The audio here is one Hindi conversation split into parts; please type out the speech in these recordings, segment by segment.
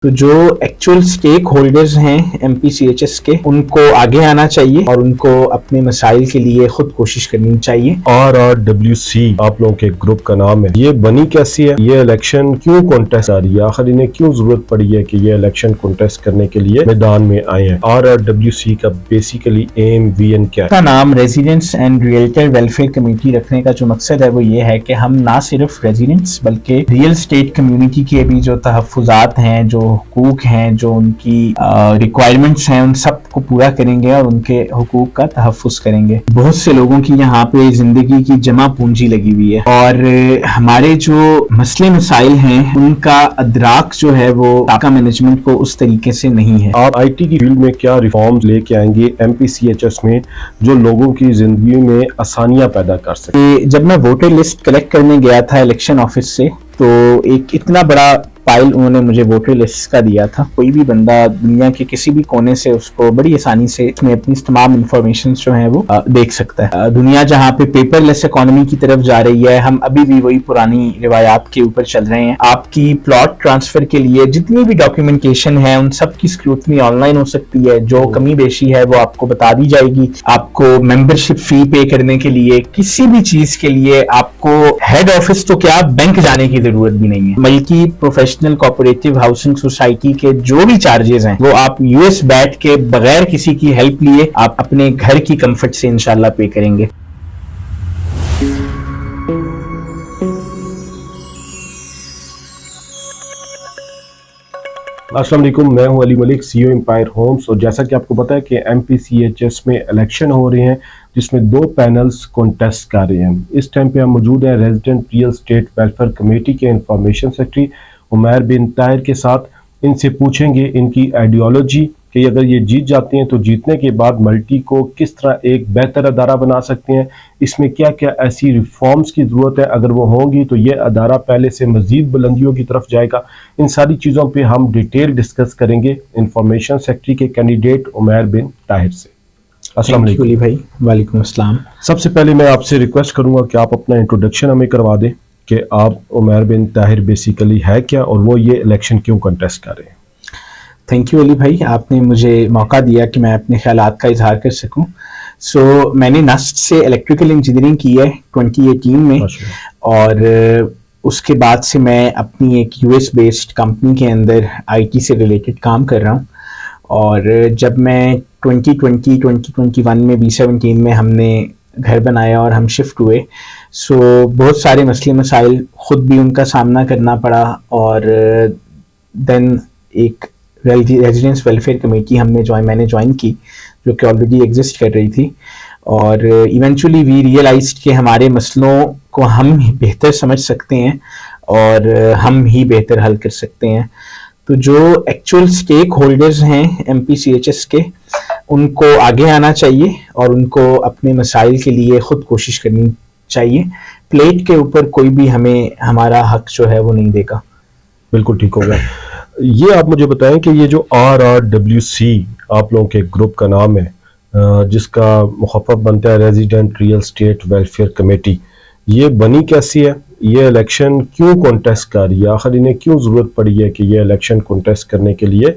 तो जो एक्चुअल स्टेक होल्डर्स हैं एमपीसीएचएस के, उनको आगे आना चाहिए और उनको अपने मसाइल के लिए खुद कोशिश करनी चाहिए। RRWC आप लोगों के ग्रुप का नाम है, ये बनी कैसी है? ये इलेक्शन क्यों कॉन्टेस्ट आ रही है? आखिर इन्हें क्यों जरूरत पड़ी है कि ये इलेक्शन कॉन्टेस्ट करने के लिए मैदान में आए हैं? RRWC का बेसिकली एम वीएन क्या है? का नाम residents and realtor welfare committee रखने का जो मकसद है वो ये है कि हम ना सिर्फ रेजिडेंट्स बल्कि रियल स्टेट कम्युनिटी के भी जो तहफ़्फ़ुज़ात हैं, जो हुकूक हैं, जो उनकी रिक्वायरमेंट्स हैं, उन सब को पूरा करेंगे और उनके हुकूक का तहफ़्फ़ुज़ करेंगे। बहुत से लोगों की यहाँ पे जिंदगी की जमा पूंजी लगी हुई है और हमारे जो मसले मसाइल हैं उनका अदराक जो है वो टाका मैनेजमेंट को उस तरीके से नहीं है। आप आईटी की फील्ड में क्या रिफॉर्म्स लेके आएंगे एमपीसीएचएस में जो लोगों की जिंदगी में आसानियां पैदा कर सके? जब मैं वोटर लिस्ट कलेक्ट करने गया था इलेक्शन ऑफिस से, तो एक इतना बड़ा फाइल उन्होंने मुझे वोटर लिस्ट का दिया था। कोई भी बंदा दुनिया के किसी भी कोने से उसको बड़ी आसानी से इसमें अपनी तमाम इंफॉर्मेशन जो है वो देख सकता है। दुनिया जहाँ पे पेपरलेस इकोनॉमी की तरफ जा रही है, हम अभी भी वही पुरानी रिवायात के ऊपर चल रहे हैं। आपकी प्लॉट ट्रांसफर के लिए जितनी भी डॉक्यूमेंटेशन है उन सब की स्क्रूटनी ऑनलाइन हो सकती है। जो कमी बेशी है वो आपको बता दी जाएगी। आपको मेंबरशिप फी पे करने के लिए, किसी भी चीज के लिए आपको हेड ऑफिस तो क्या बैंक जाने की जरूरत भी नहीं है, बल्कि प्रोफेशनल कोऑपरेटिव हाउसिंग सोसाइटी के जो भी चार्जेस हैं वो आप यूएस बैठ के बगैर किसी की हेल्प लिए आप अपने घर की कंफर्ट से इंशाल्लाह पे करेंगे। अस्सलाम वालेकुम, मैं हूं Ali Malik, CEO Empire Homes. और जैसा कि आपको पता है कि एमपीसीएचएस में इलेक्शन हो रहे हैं जिसमें 2 पैनल्स कॉन्टेस्ट कर रहे हैं। इस टाइम पे हम मौजूद हैं resident real estate welfare committee के इंफॉर्मेशन सेक्रेटरी उमैर बिन ताहिर के साथ। इनसे पूछेंगे इनकी आइडियोलॉजी कि अगर ये जीत जाते हैं तो जीतने के बाद मल्टी को किस तरह एक बेहतर अदारा बना सकते हैं, इसमें क्या क्या ऐसी रिफॉर्म्स की ज़रूरत है, अगर वो होंगी तो ये अदारा पहले से मज़ीद बुलंदियों की तरफ जाएगा। इन सारी चीज़ों पे हम डिटेल डिस्कस करेंगे इंफॉर्मेशन सेक्रेटरी के कैंडिडेट उमैर बिन ताहिर से। अस्सलाम वालेकुम भाई। वालेकुम अस्सलाम। सबसे पहले मैं आपसे रिक्वेस्ट करूंगा कि आप अपना इंट्रोडक्शन हमें करवा दें कि आप उमैर बिन ताहिर बेसिकली है क्या और वो ये इलेक्शन क्यों कंटेस्ट कर रहे हैं। थैंक यू अली भाई, आपने मुझे मौका दिया कि मैं अपने ख्यालात का इजहार कर सकूं। मैंने नस्ट से इलेक्ट्रिकल इंजीनियरिंग की है 2018 में और उसके बाद से मैं अपनी एक यूएस बेस्ड कंपनी के अंदर आईटी से रिलेटेड काम कर रहा हूं। और जब मैं 2021 में B17 में हमने घर बनाया और हम शिफ्ट हुए, बहुत सारे मसले मसाइल ख़ुद भी उनका सामना करना पड़ा और देन एक रेजिडेंस वेलफेयर कमेटी मैंने ज्वाइन की जो कि ऑलरेडी एग्जिस्ट कर रही थी। और इवेंचुअली वी रियलाइज्ड कि हमारे मसलों को हम बेहतर समझ सकते हैं और हम ही बेहतर हल कर सकते हैं। तो जो एक्चुअल स्टेक होल्डर्स हैं एमपीसीएचएस के, उनको आगे आना चाहिए और उनको अपने मसाइल के लिए खुद कोशिश करनी चाहिए। प्लेट के ऊपर कोई भी हमें हमारा हक जो है वो नहीं देगा। बिल्कुल ठीक हो गया। ये आप मुझे बताएं कि ये जो RRWC आप लोगों के ग्रुप का नाम है जिसका मुखफ़्फ़फ बनता है resident real estate welfare committee, ये बनी कैसी है? ये इलेक्शन क्यों कॉन्टेस्ट कर रही है? आखिर इन्हें क्यों ज़रूरत पड़ी है कि ये इलेक्शन कॉन्टेस्ट करने के लिए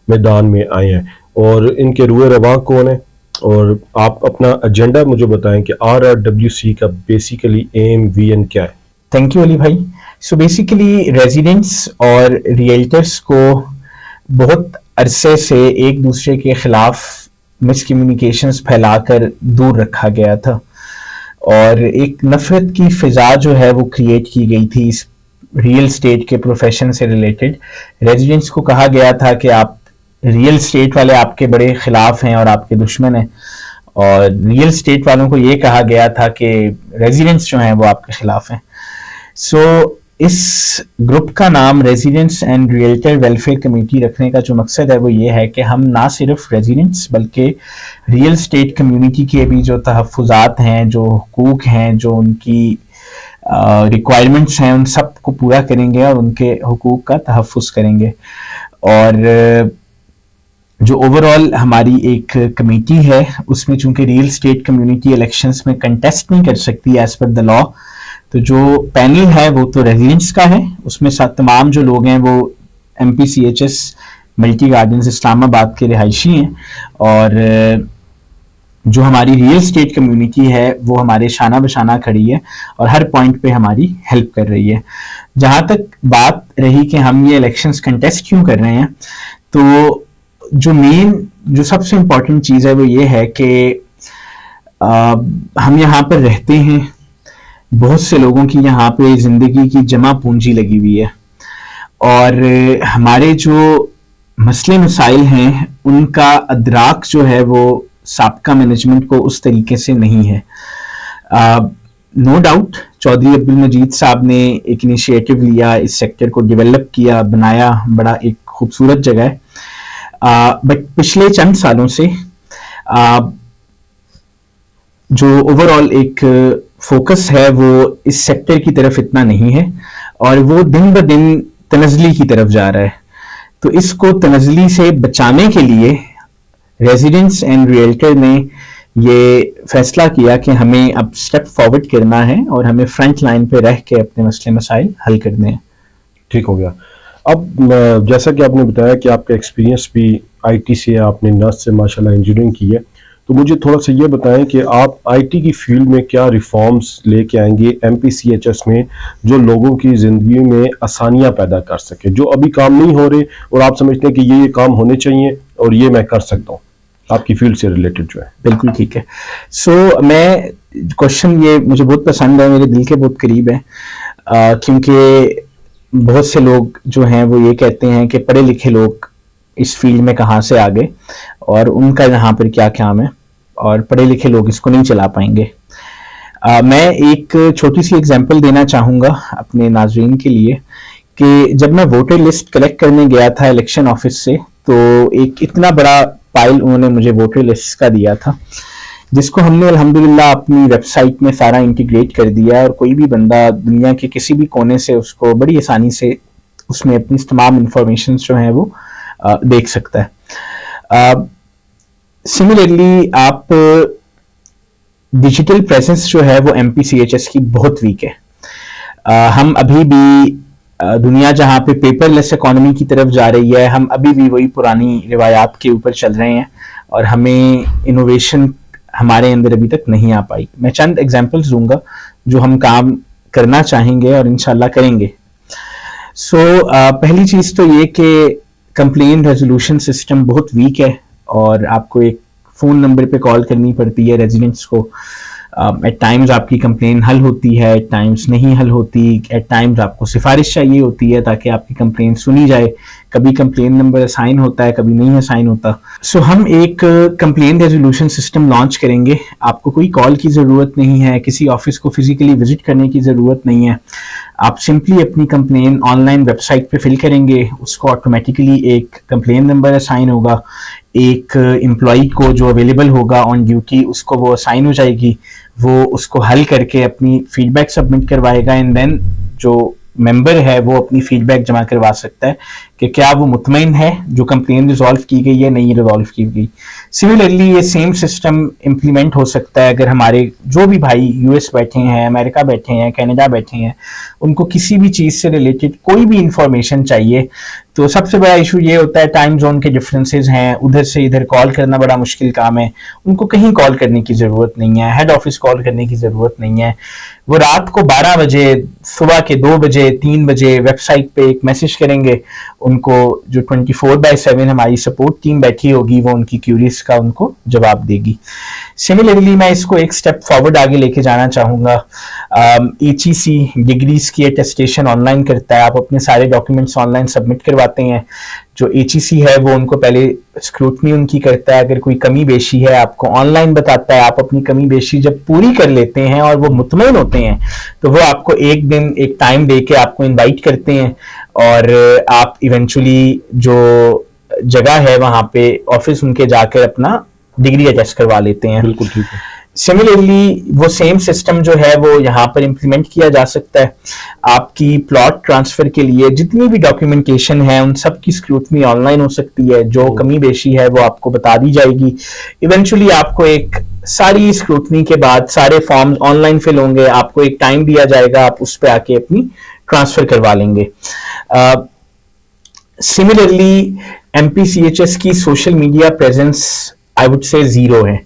मैदान में आए हैं? और इनके रुए रवा कौन है? और आप अपना एजेंडा मुझे बताएं कि RRWC का बेसिकली एम वीएन क्या है? थैंक यू अली भाई। बेसिकली रेजिडेंट्स और रियल्टर्स को बहुत अरसे से एक दूसरे के खिलाफ मिसकम्युनिकेशंस फैलाकर दूर रखा गया था और एक नफरत की फिजा जो है वो क्रिएट की गई थी इस रियल स्टेट के प्रोफेशन से रिलेटेड। रेजिडेंट्स को कहा गया था कि आप रियल स्टेट वाले आपके बड़े खिलाफ हैं और आपके दुश्मन हैं, और रियल स्टेट वालों को ये कहा गया था कि रेजिडेंट्स जो हैं वो आपके खिलाफ हैं। इस ग्रुप का नाम residents and realtor welfare committee रखने का जो मकसद है वो ये है कि हम ना सिर्फ रेजिडेंट्स बल्कि रियल स्टेट कम्युनिटी के भी जो तहफ़्फ़ुज़ात हैं, जो हुकूक हैं, जो उनकी रिक्वायरमेंट्स हैं, उन सब को पूरा करेंगे और उनके हुकूक का तहफ़्फ़ुज़ करेंगे। और जो ओवरऑल हमारी एक कमेटी है उसमें चूंकि रियल स्टेट कम्युनिटी इलेक्शंस में कंटेस्ट नहीं कर सकती एज पर द लॉ, तो जो पैनल है वो तो रेजिडेंट्स का है, उसमें साथ तमाम जो लोग हैं वो MPCHS मल्टी गार्डन्स इस्लामाबाद के रिहायशी हैं, और जो हमारी रियल स्टेट कम्युनिटी है वो हमारे शाना बशाना खड़ी है और हर पॉइंट पे हमारी हेल्प कर रही है। जहाँ तक बात रही कि हम ये इलेक्शंस कंटेस्ट क्यों कर रहे हैं, तो जो सबसे इम्पोर्टेंट चीज़ है वो ये है कि हम यहाँ पर रहते हैं, बहुत से लोगों की यहाँ पे ज़िंदगी की जमा पूंजी लगी हुई है, और हमारे जो मसले मसाइल हैं उनका अदराक जो है वो साबका मैनेजमेंट को उस तरीके से नहीं है। नो डाउट चौधरी अब्दुल मजीद साहब ने एक इनिशिएटिव लिया, इस सेक्टर को डेवलप किया, बनाया, बड़ा एक खूबसूरत जगह है, बट पिछले चंद सालों से जो ओवरऑल एक फोकस है वो इस सेक्टर की तरफ इतना नहीं है, और वो दिन ब दिन तनज़ली की तरफ जा रहा है। तो इसको तनज़ली से बचाने के लिए रेजिडेंट्स एंड रियल्टर ने ये फैसला किया कि हमें अब स्टेप फॉरवर्ड करना है और हमें फ्रंट लाइन पे रह के अपने मसले मसाइल हल करने हैं। ठीक हो गया। अब जैसा कि आपने बताया कि आपका एक्सपीरियंस भी आईटी से, आपने नर्स से माशाल्लाह इंजीनियरिंग की है, तो मुझे थोड़ा सा ये बताएं कि आप आईटी की फील्ड में क्या रिफॉर्म्स लेके आएंगे एमपीसीएचएस में, जो लोगों की ज़िंदगी में आसानियां पैदा कर सके, जो अभी काम नहीं हो रहे और आप समझते हैं कि ये काम होने चाहिए और ये मैं कर सकता हूँ, आपकी फील्ड से रिलेटेड जो है। बिल्कुल ठीक है। मैं क्वेश्चन ये मुझे बहुत पसंद है, मेरे दिल के बहुत करीब है, क्योंकि बहुत से लोग जो हैं वो ये कहते हैं कि पढ़े लिखे लोग इस फील्ड में कहाँ से आ गए और उनका यहाँ पर क्या काम है, और पढ़े लिखे लोग इसको नहीं चला पाएंगे। मैं एक छोटी सी एग्जांपल देना चाहूँगा अपने नाज़रीन के लिए कि जब मैं वोटर लिस्ट कलेक्ट करने गया था इलेक्शन ऑफिस से, तो एक इतना बड़ा फाइल उन्होंने मुझे वोटर लिस्ट का दिया था, जिसको हमने अल्हम्दुलिल्लाह अपनी वेबसाइट में सारा इंटीग्रेट कर दिया, और कोई भी बंदा दुनिया के किसी भी कोने से उसको बड़ी आसानी से उसमें अपनी तमाम इंफॉर्मेशन जो है वो देख सकता है। सिमिलरली आप डिजिटल प्रेजेंस जो है वो एमपीसीएचएस की बहुत वीक है। हम अभी भी दुनिया जहाँ पे पेपरलेस इकोनॉमी की तरफ जा रही है, हम अभी भी वही पुरानी रिवायात के ऊपर चल रहे हैं, और हमें इनोवेशन हमारे अंदर अभी तक नहीं आ पाई। मैं चंद एग्जांपल्स दूंगा जो हम काम करना चाहेंगे और इंशाल्लाह करेंगे। पहली चीज़ तो ये कि कंप्लेन रेजोल्यूशन सिस्टम बहुत वीक है, और आपको एक फ़ोन नंबर पे कॉल करनी पड़ती है रेजिडेंट्स को। एट टाइम्स आपकी कंप्लेन हल होती है, एट टाइम्स नहीं हल होती, एट टाइम्स आपको सिफारिश चाहिए होती है ताकि आपकी कंप्लेन सुनी जाए। कभी कंप्लेन नंबर असाइन होता है, कभी नहीं असाइन होता। हम एक कंप्लेन रेजोल्यूशन सिस्टम लॉन्च करेंगे। आपको कोई कॉल की ज़रूरत नहीं है, किसी ऑफिस को फिजिकली विजिट करने की ज़रूरत नहीं है। आप सिंपली अपनी कंप्लेन ऑनलाइन वेबसाइट पे फिल करेंगे, उसको ऑटोमेटिकली एक कंप्लेन नंबर असाइन होगा, एक एम्प्लॉई को जो अवेलेबल होगा ऑन ड्यूटी उसको वो असाइन हो जाएगी, वो उसको हल करके अपनी फीडबैक सबमिट करवाएगा, एंड देन जो मेंबर है वो अपनी फीडबैक जमा करवा सकता है कि क्या वो मुतमईन है जो कंप्लेन रिजॉल्व की गई है, नहीं रिजॉल्व की गई। सिमिलरली ये सेम सिस्टम इम्प्लीमेंट हो सकता है अगर हमारे जो भी भाई यूएस बैठे हैं, अमेरिका बैठे हैं, कनाडा बैठे हैं, उनको किसी भी चीज़ से रिलेटेड कोई भी इंफॉर्मेशन चाहिए। तो सबसे बड़ा इशू ये होता है टाइम जोन के डिफरेंसेस हैं, उधर से इधर कॉल करना बड़ा मुश्किल काम है। उनको कहीं कॉल करने की ज़रूरत नहीं है, हेड ऑफिस कॉल करने की ज़रूरत नहीं है। वो रात को 12 बजे, सुबह के 2 बजे, 3 बजे वेबसाइट पे एक मैसेज करेंगे, उनको जो 24/7 हमारी सपोर्ट टीम बैठी होगी वो उनकी क्यूरीज का उनको जवाब देगी। सिमिलरली मैं इसको एक स्टेप फॉरवर्ड आगे लेके जाना चाहूँगा। HEC डिग्रीज की अटेस्टेशन ऑनलाइन करता है, आप अपने सारे डॉक्यूमेंट्स ऑनलाइन सबमिट करवाते हैं। जो HEC है वो उनको पहले स्क्रूटनी उनकी करता है, अगर कोई कमी बेशी है आपको ऑनलाइन बताता है। आप अपनी कमी बेशी जब पूरी कर लेते हैं और वो मुतमईन होते हैं तो वो आपको एक दिन एक टाइम दे के आपको इनवाइट करते हैं, और आप इवेंचुअली जो जगह है वहाँ पे ऑफिस उनके जाकर अपना डिग्री अटेस्ट करवा लेते हैं। बिल्कुल ठीक है। सिमिलरली वो सेम सिस्टम जो है वो यहाँ पर इम्प्लीमेंट किया जा सकता है। आपकी प्लॉट ट्रांसफर के लिए जितनी भी डॉक्यूमेंटेशन है उन सब की स्क्रूटनी ऑनलाइन हो सकती है, जो कमी बेशी है वो आपको बता दी जाएगी। इवेंचुअली आपको एक सारी स्क्रूटनी के बाद सारे फॉर्म्स ऑनलाइन फिल होंगे, आपको एक टाइम दिया जाएगा, आप उस पर आके अपनी ट्रांसफर करवा लेंगे। सिमिलरली एमपीसीएचएस की social media presence I would say zero है।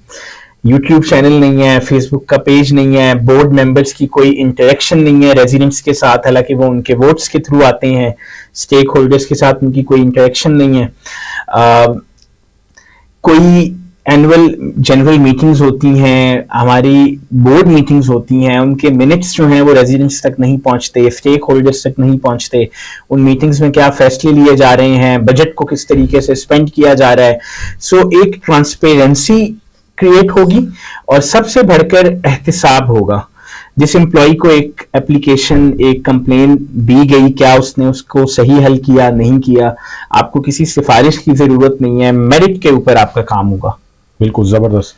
यूट्यूब चैनल नहीं है, फेसबुक का पेज नहीं है, बोर्ड मेंबर्स की कोई इंटरेक्शन नहीं है रेजिडेंट्स के साथ, हालांकि वो उनके वोट्स के थ्रू आते हैं। स्टेक होल्डर्स के साथ उनकी कोई इंटरेक्शन नहीं है। कोई एनुअल जनरल मीटिंग्स होती हैं, हमारी बोर्ड मीटिंग्स होती हैं, उनके मिनट्स जो हैं वो रेजिडेंट्स तक नहीं पहुंचते, स्टेक होल्डर्स तक नहीं पहुंचते। उन मीटिंग्स में क्या फैसले लिए जा रहे हैं, बजट को किस तरीके से स्पेंड किया जा रहा है। सो एक ट्रांसपेरेंसी क्रिएट होगी और सबसे बढ़कर एहतिसाब होगा। जिस एम्प्लॉय को एक एप्लीकेशन, एक कंप्लेन दी गई, क्या उसने उसको सही हल किया, नहीं किया, आपको किसी सिफारिश की जरूरत नहीं है, मेरिट के ऊपर आपका काम होगा। बिल्कुल ज़बरदस्त।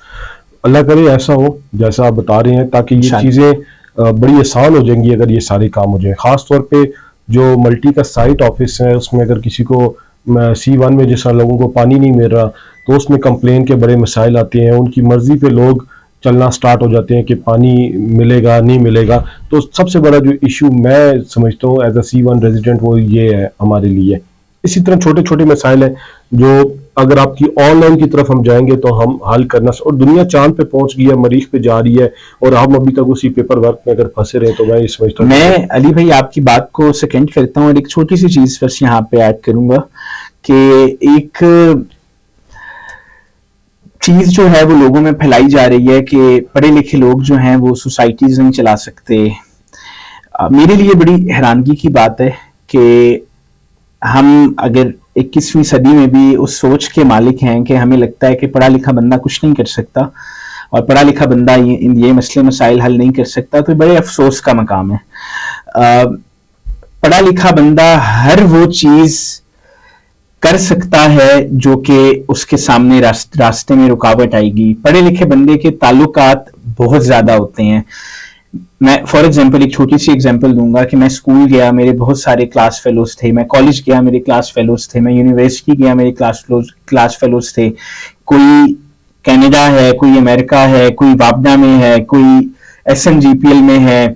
अल्लाह करे ऐसा हो जैसा आप बता रहे हैं, ताकि ये चीज़ें बड़ी आसान हो जाएंगी अगर ये सारे काम हो जाए। ख़ास तौर पे जो मल्टी का साइट ऑफिस है, उसमें अगर किसी को C1 में जैसा लोगों को पानी नहीं मिल रहा, तो उसमें कंप्लेन के बड़े मसाइल आते हैं। उनकी मर्जी पे लोग चलना स्टार्ट हो जाते हैं कि पानी मिलेगा नहीं मिलेगा। तो सबसे बड़ा जो इशू मैं समझता हूँ एज अ C1 रेजिडेंट, वो ये है हमारे लिए। इसी तरह छोटे छोटे मसाइल हैं जो अगर आपकी ऑनलाइन की तरफ हम जाएंगे तो हम हल करना, और दुनिया चांद पे पहुंच गई है, मरीख पे जा रही है, और हम अभी तक उसी पेपर वर्क में अगर फंसे रहे, तो मैं ये समझता हूँ। मैं अली भाई आपकी बात को सेकेंड करता हूँ और एक छोटी सी चीज बस यहाँ पे ऐड करूंगा कि एक चीज जो है वो लोगों में फैलाई जा रही है कि पढ़े लिखे लोग जो हैं वो सोसाइटीज नहीं चला सकते। मेरे लिए बड़ी हैरानगी की बात है कि हम अगर 21वीं सदी में भी उस सोच के मालिक हैं कि हमें लगता है कि पढ़ा लिखा बंदा कुछ नहीं कर सकता और पढ़ा लिखा बंदा ये मसले मसाइल हल नहीं कर सकता, तो बड़े अफसोस का मकाम है। पढ़ा लिखा बंदा हर वो चीज कर सकता है जो कि उसके सामने रास्ते में रुकावट आएगी। पढ़े लिखे बंदे के ताल्लुकात बहुत ज्यादा होते हैं। मैं फॉर एग्जांपल एक छोटी सी एग्जांपल दूंगा कि मैं स्कूल गया, मेरे बहुत सारे क्लास फेलोज थे, मैं कॉलेज गया, मेरे क्लास फेलोज थे, मैं यूनिवर्सिटी गया, मेरे क्लास फेलोज थे। कोई कनाडा है, कोई अमेरिका है, कोई वापडा में है, कोई SNGPL में है,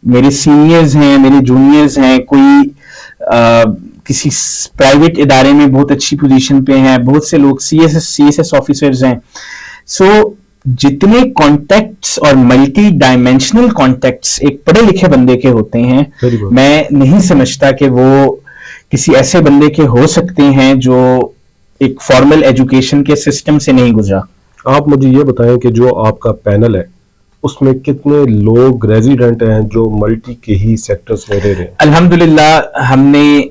मेरे सीनियर्स हैं, मेरे जूनियर्स हैं, कोई किसी प्राइवेट इदारे में बहुत अच्छी पोजीशन पे हैं, बहुत से लोग CSS ऑफिसर्स हैं। सो जितने कॉन्टेक्ट्स और मल्टी डायमेंशनल कॉन्टेक्ट्स एक पढ़े लिखे बंदे के होते हैं, मैं नहीं समझता कि वो किसी ऐसे बंदे के हो सकते हैं जो एक फॉर्मल एजुकेशन के सिस्टम से नहीं गुजरा। आप मुझे ये बताएं कि जो आपका पैनल है उसमें कितने लोग रेजिडेंट हैं जो मल्टी के ही सेक्टर्स में रह रहे हैं? अल्हम्दुलिल्लाह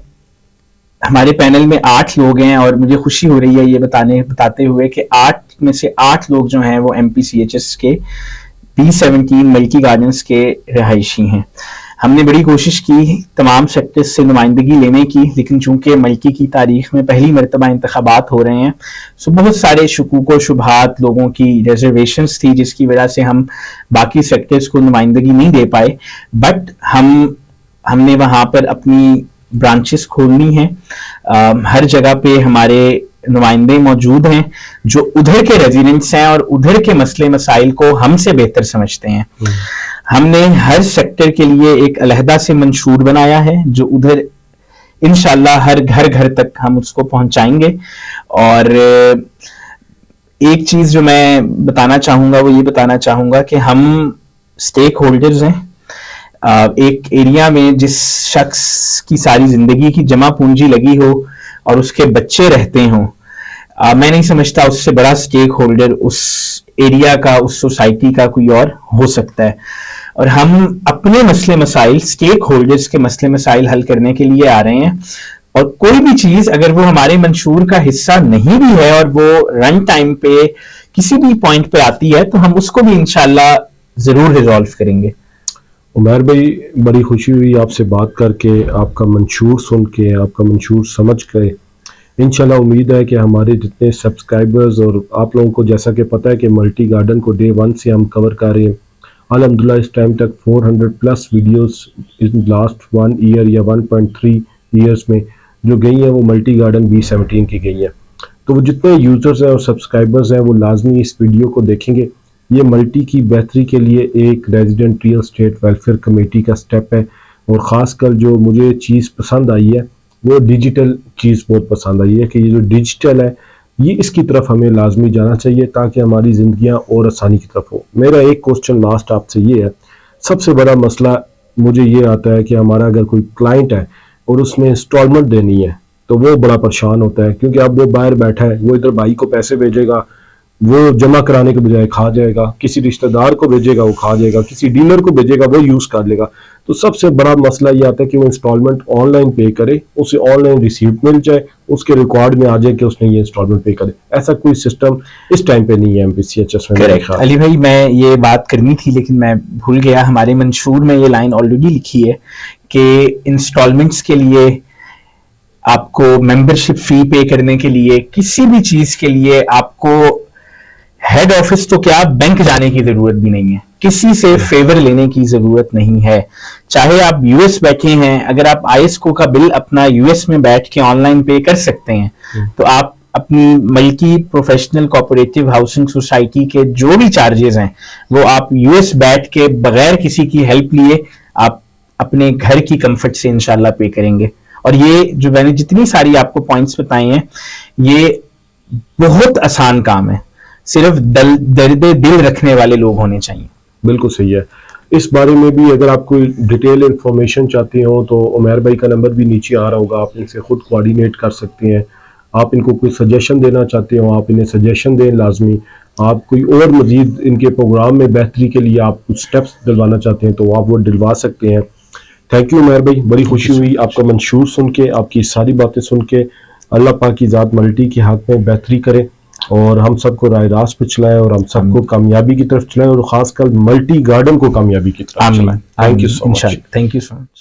हमारे पैनल में 8 लोग हैं और मुझे खुशी हो रही है ये बताते हुए कि 8 में से 8 लोग जो हैं वो MPCHS के B17 मल्टी गार्डन्स के रहायशी हैं। हमने बड़ी कोशिश की तमाम सेक्टर्स से नुमाइंदगी लेने की, लेकिन चूंकि मल्टी की तारीख में पहली मरतबा इंतखाबात हो रहे हैं, सो बहुत सारे शुकूक व शुबहात, लोगों की रिजर्वेशंस थी, जिसकी वजह से हम बाकी सेक्टर्स को नुमाइंदगी नहीं दे पाए। बट हमने वहां पर अपनी ब्रांचेस खोलनी है। हर जगह पे हमारे नुमाइंदे मौजूद हैं जो उधर के रेजिडेंट्स हैं और उधर के मसले मसाइल को हमसे बेहतर समझते हैं। हमने हर सेक्टर के लिए एक अलहदा से मंशूर बनाया है जो उधर इंशाल्लाह हर घर तक हम उसको पहुंचाएंगे। और एक चीज जो मैं बताना चाहूंगा वो ये बताना चाहूंगा कि हम स्टेक होल्डर्स हैं एक एरिया में जिस शख्स की सारी जिंदगी की जमा पूंजी लगी हो और उसके बच्चे रहते हों। मैं नहीं समझता उससे बड़ा स्टेक होल्डर उस एरिया का, उस सोसाइटी का कोई और हो सकता है। और हम अपने मसले मसाइल, स्टेक होल्डर्स के मसले मसाइल हल करने के लिए आ रहे हैं। और कोई भी चीज अगर वो हमारे मंशूर का हिस्सा नहीं भी है और वो रन टाइम पे किसी भी पॉइंट पे आती है, तो हम उसको भी इंशाल्लाह जरूर रिजॉल्व करेंगे। उमर भाई, बड़ी खुशी हुई आपसे बात करके, आपका मंशूर सुन के, आपका मंशूर समझ के। इंशाल्लाह उम्मीद है कि हमारे जितने सब्सक्राइबर्स, और आप लोगों को जैसा कि पता है कि मल्टी गार्डन को डे 1 से हम कवर कर रहे हैं। अल्हम्दुलिल्लाह इस टाइम तक 400+ वीडियोस इन लास्ट 1 ईयर या 1.3 ईयर्स में जो गई हैं वो मल्टी गार्डन B17 की गई हैं। तो वो जितने यूज़र्स हैं और सब्सक्राइबर्स हैं वो लाजमी इस वीडियो को देखेंगे। ये मल्टी की बेहतरी के लिए एक resident real estate welfare committee का स्टेप है। और ख़ासकर जो मुझे चीज़ पसंद आई है वो डिजिटल चीज़ बहुत पसंद आई है कि ये जो डिजिटल है ये इसकी तरफ हमें लाजमी जाना चाहिए ताकि हमारी ज़िंदगियां और आसानी की तरफ हो। मेरा एक क्वेश्चन लास्ट आपसे ये है, सबसे बड़ा मसला मुझे ये आता है कि हमारा अगर कोई क्लाइंट है और उसने इंस्टॉलमेंट देनी है तो वो बड़ा परेशान होता है, क्योंकि अब वो बाहर बैठा है, वो इधर भाई को पैसे भेजेगा, वो जमा कराने के बजाय खा जाएगा, किसी रिश्तेदार को भेजेगा वो खा जाएगा, किसी डीलर को भेजेगा वो यूज़ कर लेगा। तो सबसे बड़ा मसला ये आता है कि वो इंस्टॉलमेंट ऑनलाइन पे करे, उसे ऑनलाइन रिसीप्ट मिल जाए, उसके रिकॉर्ड में आ जाए कि उसने ये इंस्टॉलमेंट पे करे। ऐसा कोई सिस्टम इस टाइम पे नहीं है MPCHS में। करेक्ट अली भाई, मैं ये बात करनी थी लेकिन मैं भूल गया। हमारे मंशूर में ये लाइन ऑलरेडी लिखी है कि इंस्टॉलमेंट्स के लिए आपको मेंबरशिप फी पे करने के लिए, किसी भी चीज के लिए आपको हेड ऑफिस तो क्या बैंक जाने की जरूरत भी नहीं है, किसी से फेवर लेने की जरूरत नहीं है। चाहे आप यूएस बैठे हैं, अगर आप ISCO का बिल अपना यूएस में बैठ के ऑनलाइन पे कर सकते हैं तो आप अपनी multi professional cooperative housing society के जो भी चार्जेस हैं वो आप यूएस बैठ के बगैर किसी की हेल्प लिए आप अपने घर की कंफर्ट से इंशाल्लाह पे करेंगे। और ये जो मैंने जितनी सारी आपको पॉइंट्स बताए हैं ये बहुत आसान काम है, सिर्फ दर्द दिल रखने वाले लोग होने चाहिए। बिल्कुल सही है। इस बारे में भी अगर आप कोई डिटेल इंफॉर्मेशन चाहते हो तो उमैर भाई का नंबर भी नीचे आ रहा होगा, आप इनसे खुद कोऑर्डिनेट कर सकते हैं। आप इनको कोई सजेशन देना चाहते हो आप इन्हें सजेशन दें लाजमी। आप कोई और मजीद इनके प्रोग्राम में बेहतरी के लिए आप कुछ स्टेप्स दिलवाना चाहते हैं तो आप वो दिलवा सकते हैं। थैंक यू उमैर भाई, बड़ी खुशी हुई आपका मंशूर सुन के, आपकी सारी बातें सुन के। अल्लाह पाक की ज़ात मल्टी के हाथ में बेहतरी करे और हम सबको राह रास्त पे चलाए और हम सबको कामयाबी की तरफ चलाए और खासकर मल्टी गार्डन को कामयाबी की तरफ चलाए। Thank you so much. Thank you so much.